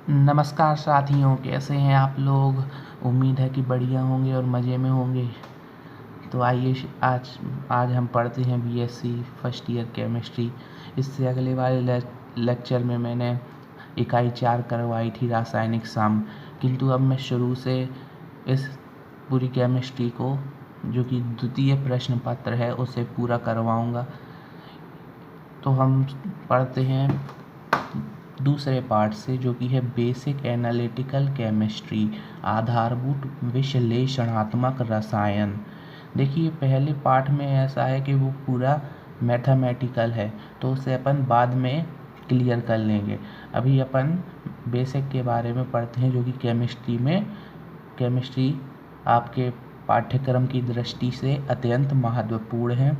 नमस्कार साथियों, कैसे हैं आप लोग। उम्मीद है कि बढ़िया होंगे और मज़े में होंगे। तो आइए आज आज हम पढ़ते हैं बीएससी फर्स्ट ईयर केमिस्ट्री। इससे अगले वाले लेक्चर में मैंने इकाई 4 करवाई थी, रासायनिक साम। किंतु अब मैं शुरू से इस पूरी केमिस्ट्री को, जो कि द्वितीय प्रश्न पत्र है, उसे पूरा करवाऊंगा। तो हम पढ़ते हैं दूसरे पार्ट से, जो कि है बेसिक एनालिटिकल केमिस्ट्री, आधारभूत विश्लेषणात्मक रसायन। देखिए, पहले पार्ट में ऐसा है कि वो पूरा मैथमेटिकल है, तो उसे अपन बाद में क्लियर कर लेंगे। अभी अपन बेसिक के बारे में पढ़ते हैं, जो कि केमिस्ट्री आपके पाठ्यक्रम की दृष्टि से अत्यंत महत्वपूर्ण है।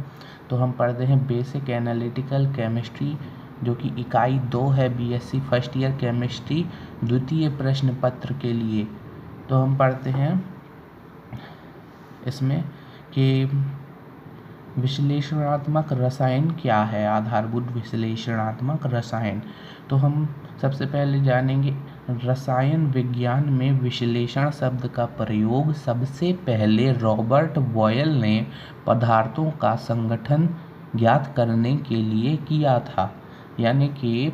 तो हम पढ़ते हैं बेसिक एनालिटिकल केमिस्ट्री, जो कि इकाई 2 है बीएससी फर्स्ट ईयर केमिस्ट्री, द्वितीय प्रश्न पत्र के लिए। तो हम पढ़ते हैं इसमें कि विश्लेषणात्मक रसायन क्या है, आधारभूत विश्लेषणात्मक रसायन। तो हम सबसे पहले जानेंगे, रसायन विज्ञान में विश्लेषण शब्द का प्रयोग सबसे पहले रॉबर्ट बॉयल ने पदार्थों का संगठन ज्ञात करने के लिए किया था। यानी कि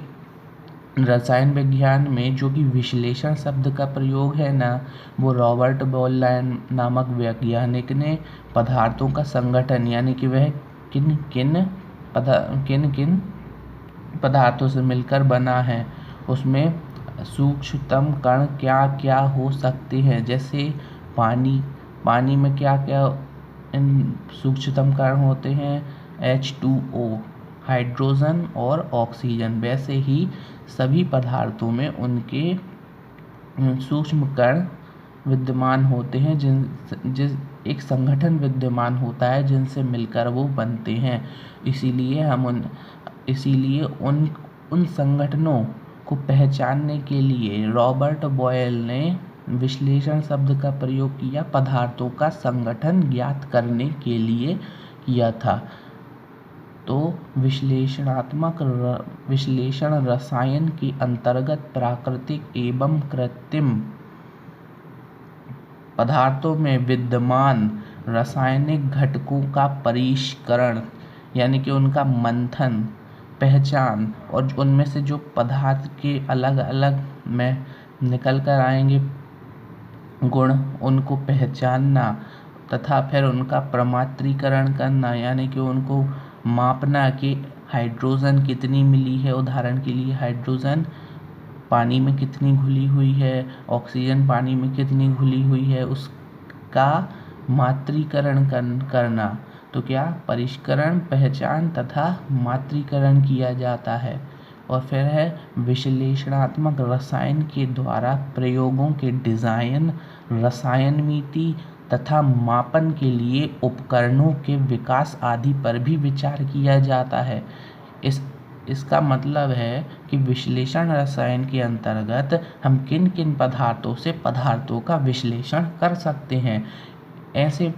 रसायन विज्ञान में जो कि विश्लेषण शब्द का प्रयोग है ना, वो रॉबर्ट बॉयल नामक वैज्ञानिक ने पदार्थों का संगठन, यानी कि वह किन किन पदार्थों से मिलकर बना है, उसमें सूक्ष्मतम कण क्या क्या हो सकते हैं। जैसे पानी में क्या क्या इन सूक्ष्मतम कण होते हैं, H2O, हाइड्रोजन और ऑक्सीजन। वैसे ही सभी पदार्थों में उनके सूक्ष्म कण विद्यमान होते हैं, जिस एक संगठन विद्यमान होता है जिनसे मिलकर वो बनते हैं। इसीलिए उन संगठनों को पहचानने के लिए रॉबर्ट बॉयल ने विश्लेषण शब्द का प्रयोग किया, पदार्थों का संगठन ज्ञात करने के लिए किया था। तो विश्लेषण रसायन के अंतर्गत प्राकृतिक एवं कृत्रिम पदार्थों में विद्यमान रासायनिक घटकों का परिष्करण, यानी कि उनका मंथन, पहचान, और उनमें से जो पदार्थ के अलग अलग में निकल कर आएंगे गुण, उनको पहचानना तथा फिर उनका प्रमात्रीकरण करना, यानी कि उनको मापना कि हाइड्रोजन कितनी मिली है। उदाहरण के लिए हाइड्रोजन पानी में कितनी घुली हुई है, ऑक्सीजन पानी में कितनी घुली हुई है, उसका मात्रीकरण करना। तो क्या परिष्करण, पहचान तथा मात्रीकरण किया जाता है। और फिर है विश्लेषणात्मक रसायन के द्वारा प्रयोगों के डिज़ाइन, रसायन नीति तथा मापन के लिए उपकरणों के विकास आदि पर भी विचार किया जाता है। इसका मतलब है कि विश्लेषण रसायन के अंतर्गत हम किन किन पदार्थों से पदार्थों का विश्लेषण कर सकते हैं। ऐसे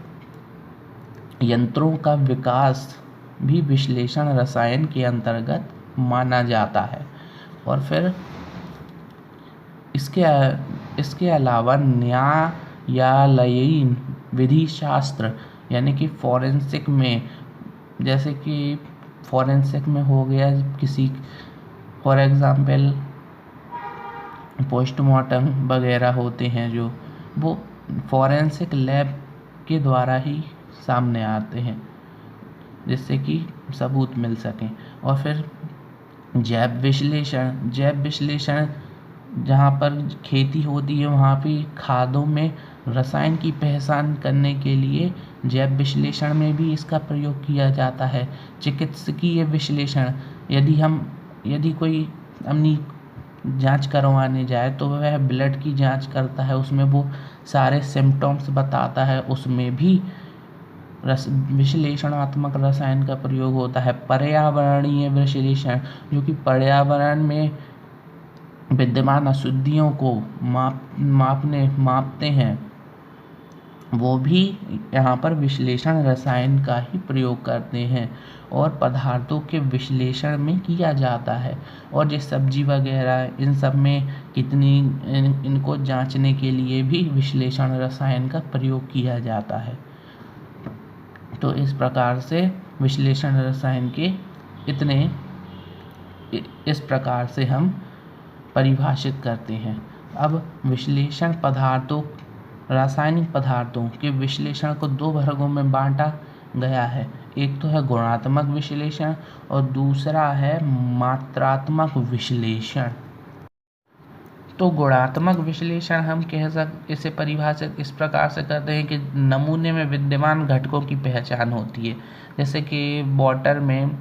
यंत्रों का विकास भी विश्लेषण रसायन के अंतर्गत माना जाता है। और फिर इसके अलावा न्यायालयीन विधि शास्त्र, यानी कि फॉरेंसिक में, जैसे कि फॉरेंसिक में हो गया किसी, फॉर एग्जांपल पोस्टमार्टम वगैरह होते हैं, जो वो फॉरेंसिक लैब के द्वारा ही सामने आते हैं, जिससे कि सबूत मिल सकें। और फिर जैव विश्लेषण जहाँ पर खेती होती है, वहाँ पे खादों में रसायन की पहचान करने के लिए जैव विश्लेषण में भी इसका प्रयोग किया जाता है। चिकित्सकीय विश्लेषण, यदि कोई अपनी जांच करवाने जाए तो वह ब्लड की जांच करता है, उसमें वो सारे सिम्टम्स बताता है, उसमें भी विश्लेषणात्मक रसायन का प्रयोग होता है। पर्यावरणीय विश्लेषण, जो कि पर्यावरण में विद्यमान अशुद्धियों को मापते हैं, वो भी यहाँ पर विश्लेषण रसायन का ही प्रयोग करते हैं और पदार्थों के विश्लेषण में किया जाता है। और जो सब्जी वगैरह इन सब में कितनी इनको जांचने के लिए भी विश्लेषण रसायन का प्रयोग किया जाता है। तो इस प्रकार से विश्लेषण रसायन के इस प्रकार से हम परिभाषित करते हैं। अब विश्लेषण पदार्थों रासायनिक पदार्थों के विश्लेषण को दो वर्गों में बांटा गया है। एक तो है गुणात्मक विश्लेषण और दूसरा है मात्रात्मक विश्लेषण। तो गुणात्मक विश्लेषण हम इसे परिभाषित इस प्रकार से करते हैं कि नमूने में विद्यमान घटकों की पहचान होती है। जैसे कि वाटर में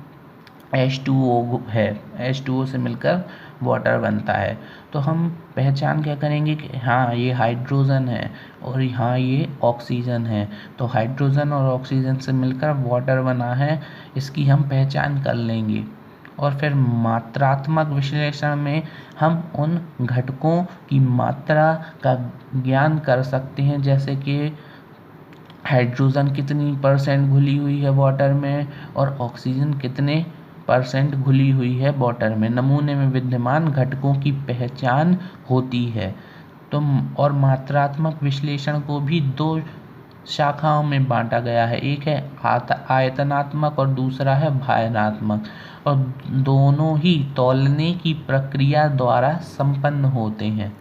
H2O है, H2O से मिलकर वाटर बनता है, तो हम पहचान क्या करेंगे कि हाँ ये हाइड्रोजन है और हाँ ये ऑक्सीजन है। तो हाइड्रोजन और ऑक्सीजन से मिलकर वाटर बना है, इसकी हम पहचान कर लेंगे। और फिर मात्रात्मक विश्लेषण में हम उन घटकों की मात्रा का ज्ञान कर सकते हैं, जैसे कि हाइड्रोजन कितनी % घुली हुई है वाटर में और ऑक्सीजन कितने % घुली हुई है वाटर में। नमूने में विद्यमान घटकों की पहचान होती है। तो और मात्रात्मक विश्लेषण को भी दो शाखाओं में बांटा गया है। एक है आयतनात्मक और दूसरा है भायनात्मक, और दोनों ही तौलने की प्रक्रिया द्वारा संपन्न होते हैं।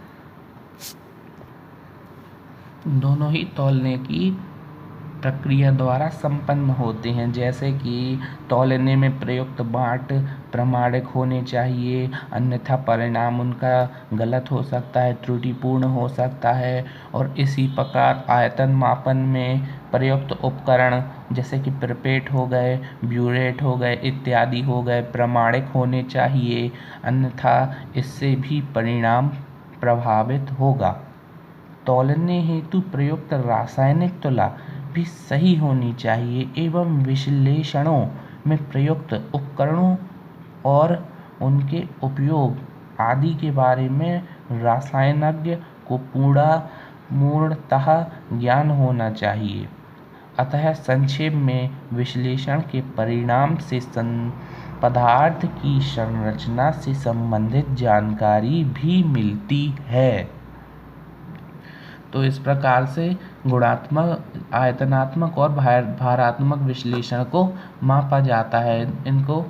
दोनों ही तौलने की प्रक्रिया द्वारा संपन्न होते हैं। जैसे कि तौलने में प्रयुक्त बाट प्रामाणिक होने चाहिए, अन्यथा परिणाम उनका गलत हो सकता है, त्रुटिपूर्ण हो सकता है। और इसी प्रकार आयतन मापन में प्रयुक्त उपकरण जैसे कि पिपेट हो गए, ब्यूरेट हो गए इत्यादि हो गए, प्रामाणिक होने चाहिए, अन्यथा इससे भी परिणाम प्रभावित होगा। तौलने हेतु प्रयुक्त रासायनिक तुला भी सही होनी चाहिए एवं विश्लेषणों में प्रयुक्त उपकरणों और उनके उपयोग आदि के बारे में रसायनज्ञ को पूर्णतः ज्ञान होना चाहिए। अतः संक्षेप में विश्लेषण के परिणाम से पदार्थ की संरचना से संबंधित जानकारी भी मिलती है। तो इस प्रकार से गुणात्मक, आयतनात्मक और भारात्मक विश्लेषण को मापा जाता है, इनको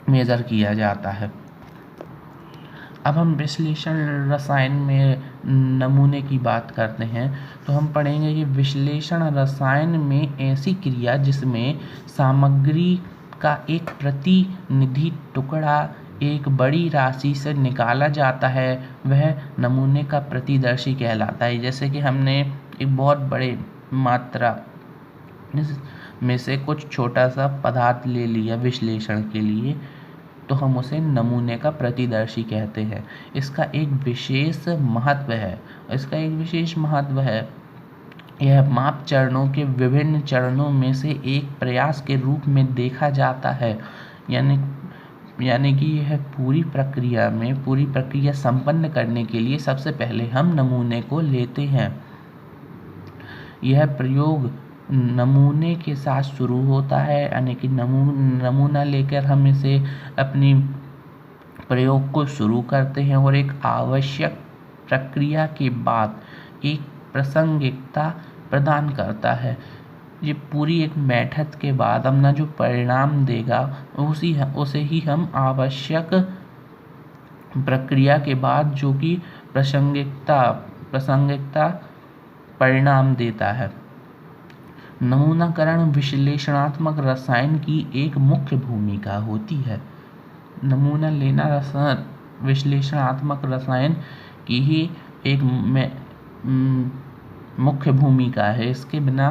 मेजर किया जाता है। अब हम विश्लेषण रसायन में नमूने की बात करते हैं तो हम पढ़ेंगे कि विश्लेषण रसायन में ऐसी क्रिया जिसमें सामग्री का एक प्रतिनिधि टुकड़ा एक बड़ी राशि से निकाला जाता है वह नमूने का प्रतिदर्शी कहलाता है। जैसे कि हमने एक बहुत बड़े मात्रा में से कुछ छोटा सा पदार्थ ले लिया विश्लेषण के लिए, तो हम उसे नमूने का प्रतिदर्शी कहते हैं। इसका एक विशेष महत्व है। यह माप चरणों के विभिन्न चरणों में से एक प्रयास के रूप में देखा जाता है। यानी कि यह पूरी प्रक्रिया संपन्न करने के लिए सबसे पहले हम नमूने को लेते हैं। यह प्रयोग नमूने के साथ शुरू होता है, यानी कि नमूना लेकर हम इसे अपनी प्रयोग को शुरू करते हैं और एक आवश्यक प्रक्रिया के बाद एक प्रासंगिकता प्रदान करता है। ये पूरी एक मेथड के बाद अपना जो परिणाम देगा उसे ही हम आवश्यक प्रक्रिया के बाद जो कि प्रासंगिकता परिणाम देता है। नमूनाकरण विश्लेषणात्मक रसायन की एक मुख्य भूमिका होती है। नमूना लेना विश्लेषणात्मक रसायन की ही एक मुख्य भूमिका है। इसके बिना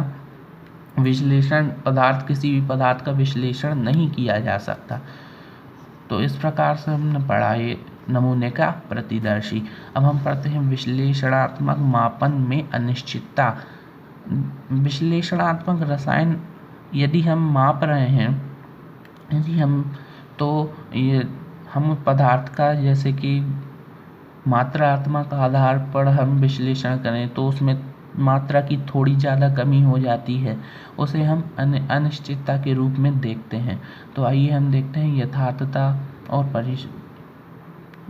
किसी भी पदार्थ का विश्लेषण नहीं किया जा सकता। तो इस प्रकार से हमने पढ़ा ये नमूने का प्रतिदर्शी। अब हम पढ़ते हैं विश्लेषणात्मक मापन में अनिश्चितता। विश्लेषणात्मक रसायन यदि हम माप रहे हैं, हम पदार्थ का जैसे कि मात्रात्मक आधार पर हम विश्लेषण करें तो उसमें मात्रा की थोड़ी ज़्यादा कमी हो जाती है, उसे हम अनिश्चितता के रूप में देखते हैं। तो आइए हम देखते हैं यथार्थता और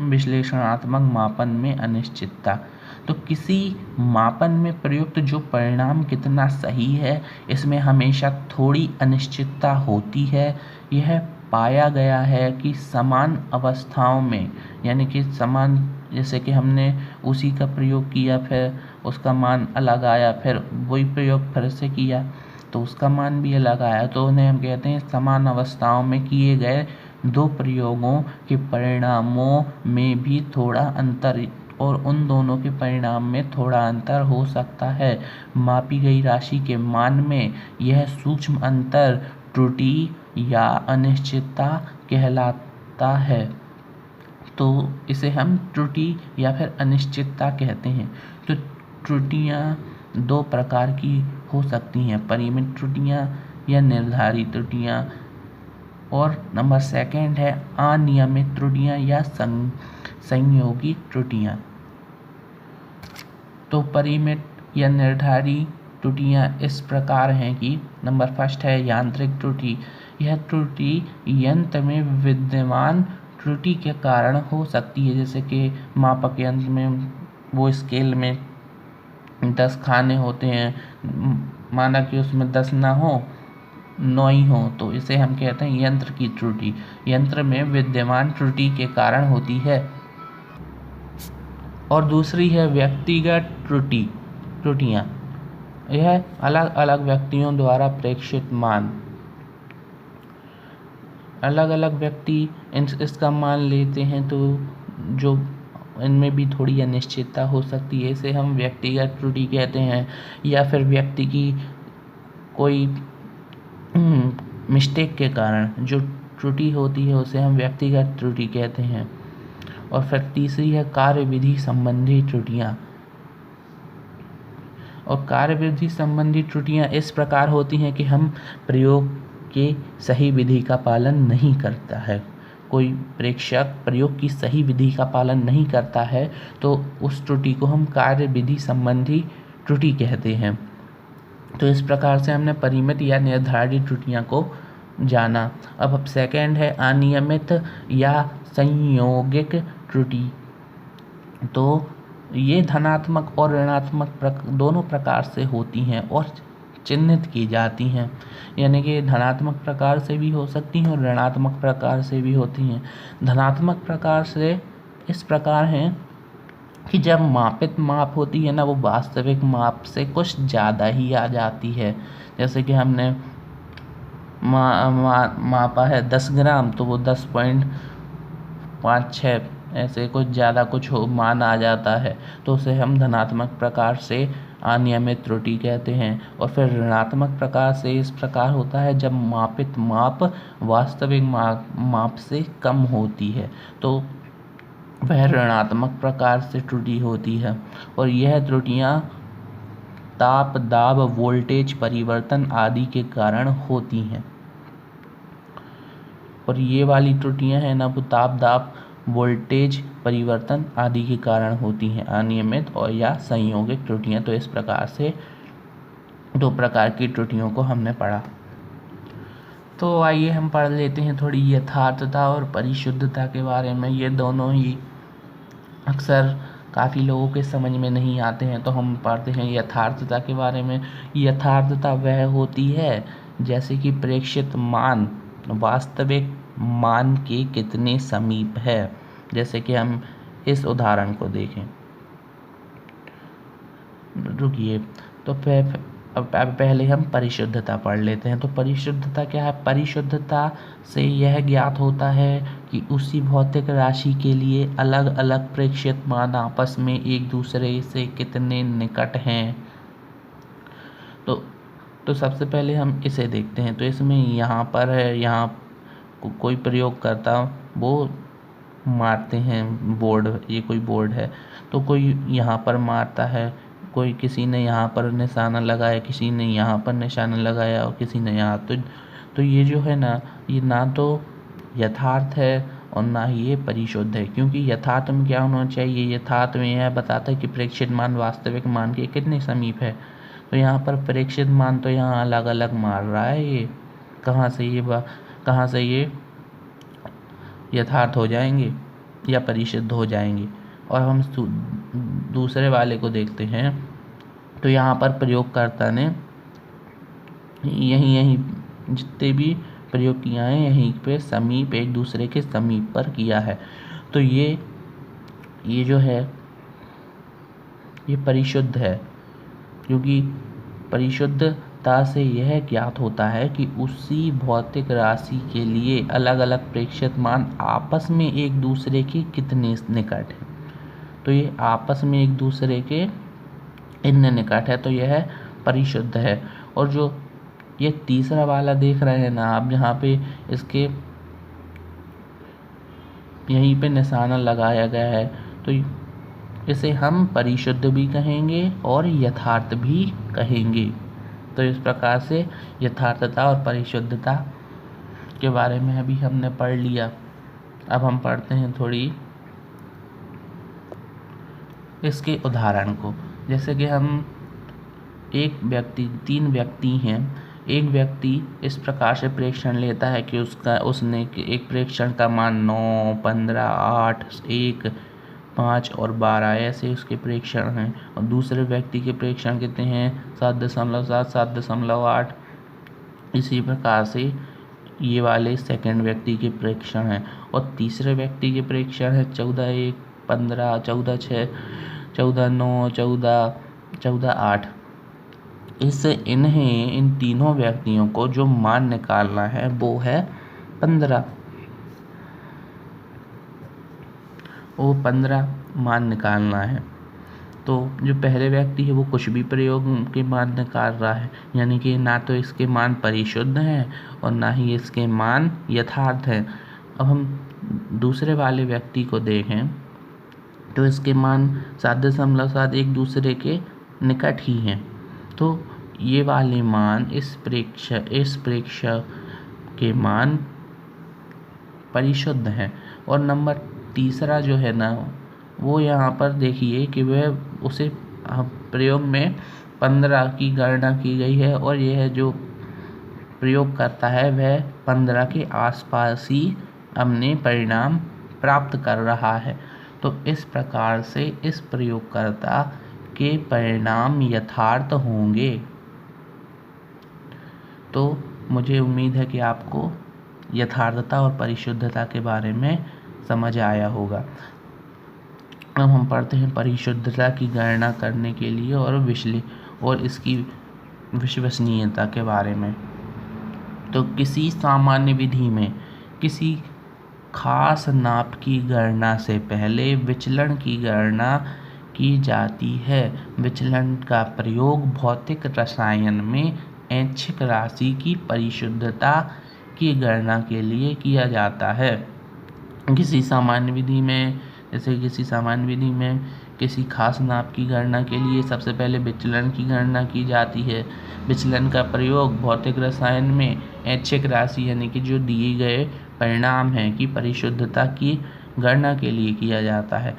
विश्लेषणात्मक मापन में अनिश्चितता। तो किसी मापन में प्रयुक्त जो परिणाम कितना सही है, इसमें हमेशा थोड़ी अनिश्चितता होती है। यह पाया गया है कि समान अवस्थाओं में, यानी कि समान, जैसे कि हमने उसी का प्रयोग किया, फिर उसका मान अलग आया, फिर वही प्रयोग फिर से किया तो उसका मान भी अलग आया, तो उन्हें हम कहते हैं समान अवस्थाओं में किए गए दो प्रयोगों के परिणामों में भी थोड़ा अंतर, और उन दोनों के परिणाम में थोड़ा अंतर हो सकता है। मापी गई राशि के मान में यह सूक्ष्म अंतर त्रुटि या अनिश्चितता कहलाता है। तो इसे हम त्रुटि या फिर अनिश्चितता कहते हैं। तो त्रुटियां दो प्रकार की हो सकती हैं, परिमित त्रुटियां या निर्धारित त्रुटियां, और नंबर सेकंड है अनियमित त्रुटियां या संयोगी त्रुटियां। तो परिमित या निर्धारित त्रुटियां इस प्रकार हैं कि नंबर फर्स्ट है यांत्रिक त्रुटि। यह त्रुटि यंत्र में विद्यमान त्रुटि के कारण हो सकती है, जैसे कि मापक यंत्र में वो स्केल में 10 खाने होते हैं, माना कि उसमें 10 ना हो, 9 ही हो, तो इसे हम कहते हैं यंत्र की त्रुटि, यंत्र में विद्यमान त्रुटि के कारण होती है। और दूसरी है व्यक्तिगत त्रुटियां। यह अलग अलग व्यक्तियों द्वारा प्रेक्षित मान, अलग अलग व्यक्ति इसका मान लेते हैं, तो जो इनमें भी थोड़ी अनिश्चितता हो सकती है, इसे हम व्यक्तिगत त्रुटि कहते हैं। या फिर व्यक्ति की कोई मिस्टेक के कारण जो त्रुटि होती है उसे हम व्यक्तिगत त्रुटि कहते हैं। और फिर तीसरी है कार्यविधि संबंधी त्रुटियां। और कार्यविधि संबंधी त्रुटियां इस प्रकार होती हैं कि हम प्रयोग के सही विधि का पालन नहीं करता है, कोई प्रेक्षक प्रयोग की सही विधि का पालन नहीं करता है, तो उस त्रुटि को हम कार्यविधि संबंधी त्रुटि कहते हैं। तो इस प्रकार से हमने परिमित या निर्धारित त्रुटियां को जाना। अब सेकंड है अनियमित या संयोगिक त्रुटि। तो ये धनात्मक और ऋणात्मक दोनों प्रकार से होती हैं और चिन्हित की जाती हैं, यानी कि धनात्मक प्रकार से भी हो सकती हैं और ऋणात्मक प्रकार से भी होती हैं। धनात्मक प्रकार से इस प्रकार हैं कि जब मापित माप होती है ना, वो वास्तविक माप से कुछ ज़्यादा ही आ जाती है। जैसे कि हमने मापा है 10 ग्राम, तो वो 10.56 ऐसे कुछ ज़्यादा कुछ हो मान आ जाता है, तो उसे हम धनात्मक प्रकार से अनियमित त्रुटि कहते हैं। और फिर ऋणात्मक प्रकार से इस प्रकार होता है जब मापित माप वास्तविक माप से कम होती है, तो वह ऋणात्मक प्रकार से त्रुटि होती है। और यह त्रुटियां ताप, दाब, वोल्टेज परिवर्तन आदि के कारण होती हैं। और ये वाली त्रुटियां हैं ना, वो ताप, दाब, वोल्टेज परिवर्तन आदि के कारण होती हैं, अनियमित और या संयोगिक त्रुटियां। तो इस प्रकार से दो प्रकार की त्रुटियों को हमने पढ़ा। तो आइए हम पढ़ लेते हैं थोड़ी यथार्थता और परिशुद्धता के बारे में। ये दोनों ही अक्सर काफ़ी लोगों के समझ में नहीं आते हैं, तो हम पढ़ते हैं यथार्थता के बारे में। यथार्थता वह होती है जैसे कि प्रेक्षित मान वास्तविक मान के कितने समीप है। जैसे कि हम इस उदाहरण को देखें, रुकिए, तो पहले हम परिशुद्धता पढ़ लेते हैं। तो परिशुद्धता क्या है? परिशुद्धता से यह ज्ञात होता है कि उसी भौतिक राशि के लिए अलग अलग प्रेक्षित मान आपस में एक दूसरे से कितने निकट हैं। तो सबसे पहले हम इसे देखते हैं। तो इसमें यहाँ पर है, यहाँ कोई प्रयोगकर्ता वो मारते हैं बोर्ड, ये कोई बोर्ड है, तो कोई यहाँ पर मारता है, कोई किसी ने यहाँ पर निशाना लगाया, किसी ने यहाँ पर निशाना लगाया और किसी ने यहाँ। तो ये जो है ना, ये ना तो यथार्थ है और ना ही ये परिशुद्ध है, क्योंकि यथार्थ में क्या होना चाहिए, यथार्थ में यह बताता है कि प्रेक्षित मान वास्तविक मान के कितने समीप है। तो यहाँ पर प्रेक्षित मान तो यहाँ अलग अलग मार रहा है, ये कहाँ से ये यथार्थ हो जाएंगे या परिशुद्ध हो जाएंगे। और हम दूसरे वाले को देखते हैं, तो यहाँ पर प्रयोगकर्ता ने यहीं जितने भी प्रयोग किया है यहीं पे समीप, एक दूसरे के समीप पर किया है। तो ये जो है ये परिशुद्ध है, क्योंकि परिशुद्धता से यह ज्ञात होता है कि उसी भौतिक राशि के लिए अलग अलग प्रेक्षित मान आपस में एक दूसरे के कितने निकट हैं। तो ये आपस में एक दूसरे के इतने निकट है, तो यह परिशुद्ध है। और जो ये तीसरा वाला देख रहे हैं ना आप, यहाँ पे इसके यहीं पे निशाना लगाया गया है, तो इसे हम परिशुद्ध भी कहेंगे और यथार्थ भी कहेंगे। तो इस प्रकार से यथार्थता और परिशुद्धता के बारे में अभी हमने पढ़ लिया। अब हम पढ़ते हैं थोड़ी इसके उदाहरण को। जैसे कि हम तीन व्यक्ति हैं। एक व्यक्ति इस प्रकार से प्रेक्षण लेता है कि उसने एक प्रेक्षण का मान 9, 15, 8, 1, 5 और 12 ऐसे उसके प्रेक्षण हैं। और दूसरे व्यक्ति के प्रेक्षण कितने हैं, 7.7, 7.8। इसी प्रकार से ये वाले सेकंड व्यक्ति के प्रेक्षण हैं। और तीसरे व्यक्ति के प्रेक्षण है 14, 1, 15, 14, 6, 14, 9, 14, 14, 8। इन तीनों व्यक्तियों को जो मान निकालना है वो है 15। वो 15 मान निकालना है। तो जो पहले व्यक्ति है वो कुछ भी प्रयोग के मान निकाल रहा है, यानी कि ना तो इसके मान परिशुद्ध हैं और ना ही इसके मान यथार्थ हैं। अब हम दूसरे वाले व्यक्ति को देखें तो इसके मान 7.7 एक दूसरे के निकट ही हैं। तो ये वाले मान इस प्रेक्षक के मान परिशुद्ध हैं। और नंबर तीसरा जो है ना, वो यहाँ पर देखिए कि वह उसे प्रयोग में 15 की गणना की गई है और यह जो प्रयोग करता है वह 15 के आसपास ही अपने परिणाम प्राप्त कर रहा है। तो इस प्रकार से इस प्रयोगकर्ता के परिणाम यथार्थ होंगे। तो मुझे उम्मीद है कि आपको यथार्थता और परिशुद्धता के बारे में समझ आया होगा। अब हम पढ़ते हैं परिशुद्धता की गणना करने के लिए और इसकी विश्वसनीयता के बारे में। तो किसी सामान्य विधि में किसी खास नाप की गणना से पहले विचलन की गणना की जाती है। विचलन का प्रयोग भौतिक रसायन में ऐच्छिक राशि की परिशुद्धता की गणना के लिए किया जाता है। किसी सामान्य विधि में किसी खास नाप की गणना के लिए सबसे पहले विचलन की गणना की जाती है। विचलन का प्रयोग भौतिक रसायन में ऐच्छिक राशि यानी कि जो दिए गए परिणाम हैं की परिशुद्धता की गणना के लिए किया जाता है।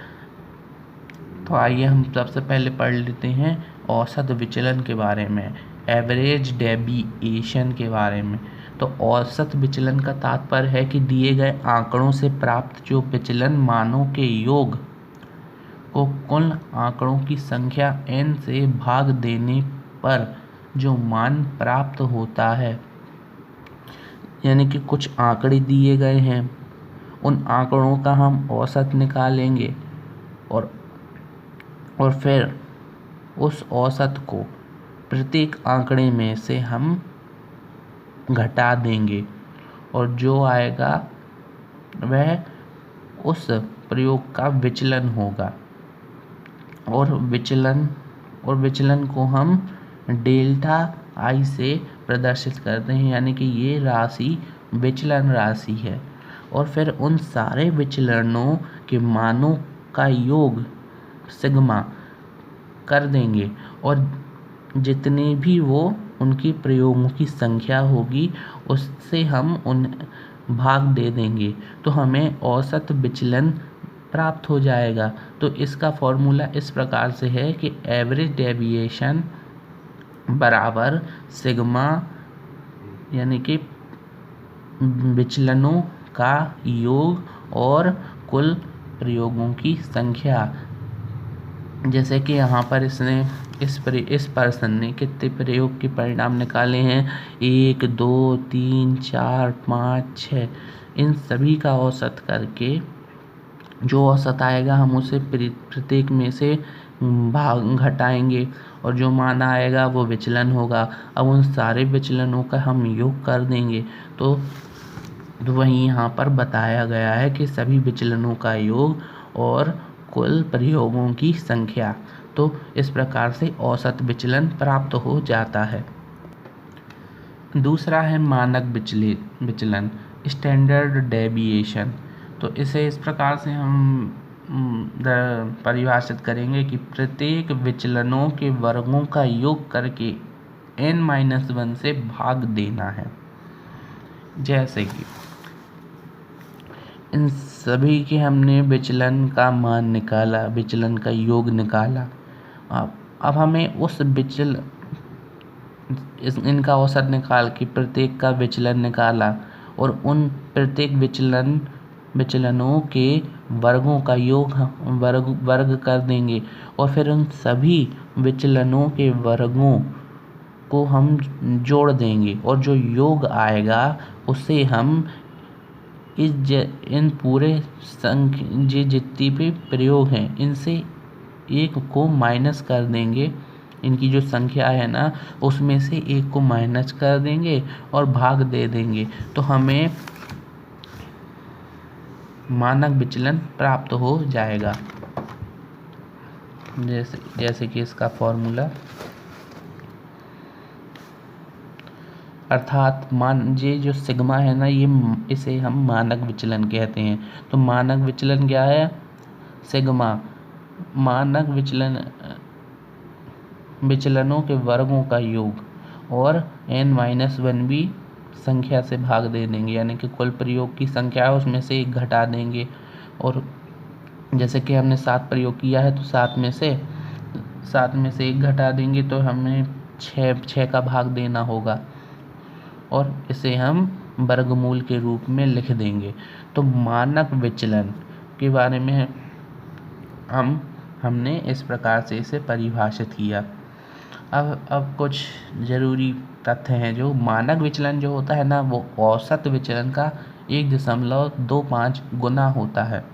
तो आइए हम सबसे पहले पढ़ लेते हैं औसत विचलन के बारे में, एवरेज डेविएशन के बारे में। तो औसत विचलन का तात्पर्य है कि दिए गए आंकड़ों से प्राप्त जो विचलन मानों के योग को कुल आंकड़ों की संख्या n से भाग देने पर जो मान प्राप्त होता है। यानी कि कुछ आंकड़े दिए गए हैं, उन आंकड़ों का हम औसत निकालेंगे और फिर उस औसत को प्रत्येक आंकड़े में से हम घटा देंगे और जो आएगा वह उस प्रयोग का विचलन होगा। और विचलन को हम डेल्टा आई से प्रदर्शित करते हैं, यानी कि ये राशि विचलन राशि है। और फिर उन सारे विचलनों के मानों का योग सिग्मा कर देंगे और जितने भी वो उनकी प्रयोगों की संख्या होगी उससे हम उन भाग दे देंगे तो हमें औसत विचलन प्राप्त हो जाएगा। तो इसका फॉर्मूला इस प्रकार से है कि एवरेज डेविएशन बराबर सिग्मा, यानी कि विचलनों का योग और कुल प्रयोगों की संख्या। जैसे कि यहाँ पर इसने इस पर्सन ने कितने प्रयोग के परिणाम निकाले हैं, 1 2 3 4 5 6, इन सभी का औसत करके जो औसत आएगा हम उसे प्रत्येक में से भाग घटाएंगे और जो मान आएगा वो विचलन होगा। अब उन सारे विचलनों का हम योग कर देंगे तो वहीं यहाँ पर बताया गया है कि सभी विचलनों का योग और कुल प्रयोगों की संख्या। तो इस प्रकार से औसत विचलन प्राप्त हो जाता है। दूसरा है मानक विचलन, स्टैंडर्ड डेविएशन। तो इसे इस प्रकार से हम परिभाषित करेंगे कि प्रत्येक विचलनों के वर्गों का योग करके n-1 से भाग देना है। जैसे कि इन सभी के हमने विचलन का मान निकाला, विचलन का योग निकाला। अब हमें उस इनका औसत निकाल के प्रत्येक का विचलन निकाला और उन प्रत्येक विचलनों के वर्गों का योग वर्ग कर देंगे और फिर उन सभी विचलनों के वर्गों को हम जोड़ देंगे और जो योग आएगा उसे हम इन पूरे जितनी भी प्रयोग हैं इनसे एक को माइनस कर देंगे। इनकी जो संख्या है ना उसमें से एक को माइनस कर देंगे और भाग दे देंगे तो हमें मानक विचलन प्राप्त हो जाएगा। जैसे कि इसका फॉर्मूला, अर्थात ये जो सिग्मा है ना, ये इसे हम मानक विचलन कहते हैं। तो मानक विचलन क्या है? सिग्मा मानक विचलनों के वर्गों का योग और n-1 भी संख्या से भाग दे देंगे, यानी कि कुल प्रयोग की संख्या है उसमें से एक घटा देंगे। और जैसे कि हमने 7 प्रयोग किया है तो 7 में से एक घटा देंगे तो हमें 6 का भाग देना होगा और इसे हम वर्गमूल के रूप में लिख देंगे। तो मानक विचलन के बारे में हमने इस प्रकार से इसे परिभाषित किया। अब कुछ ज़रूरी तथ्य हैं। जो मानक विचलन जो होता है ना वो औसत विचलन का 1.25 गुना होता है।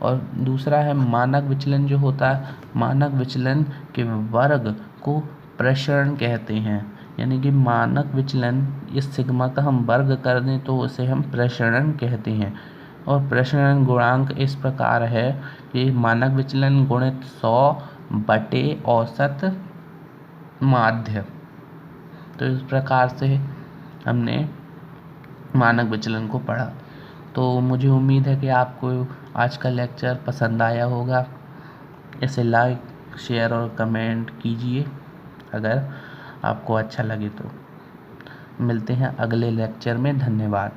और दूसरा है मानक विचलन जो होता है, मानक विचलन के वर्ग को प्रसरण कहते हैं। यानी कि मानक विचलन इस सिग्मा का हम वर्ग कर दें तो उसे हम प्रसरण कहते हैं। और प्रसरण गुणांक इस प्रकार है कि मानक विचलन गुणित 100 औसत माध्य। तो इस प्रकार से हमने मानक विचलन को पढ़ा। तो मुझे उम्मीद है कि आपको आज का लेक्चर पसंद आया होगा। इसे लाइक, शेयर और कमेंट कीजिए अगर आपको अच्छा लगे तो। मिलते हैं अगले लेक्चर में। धन्यवाद।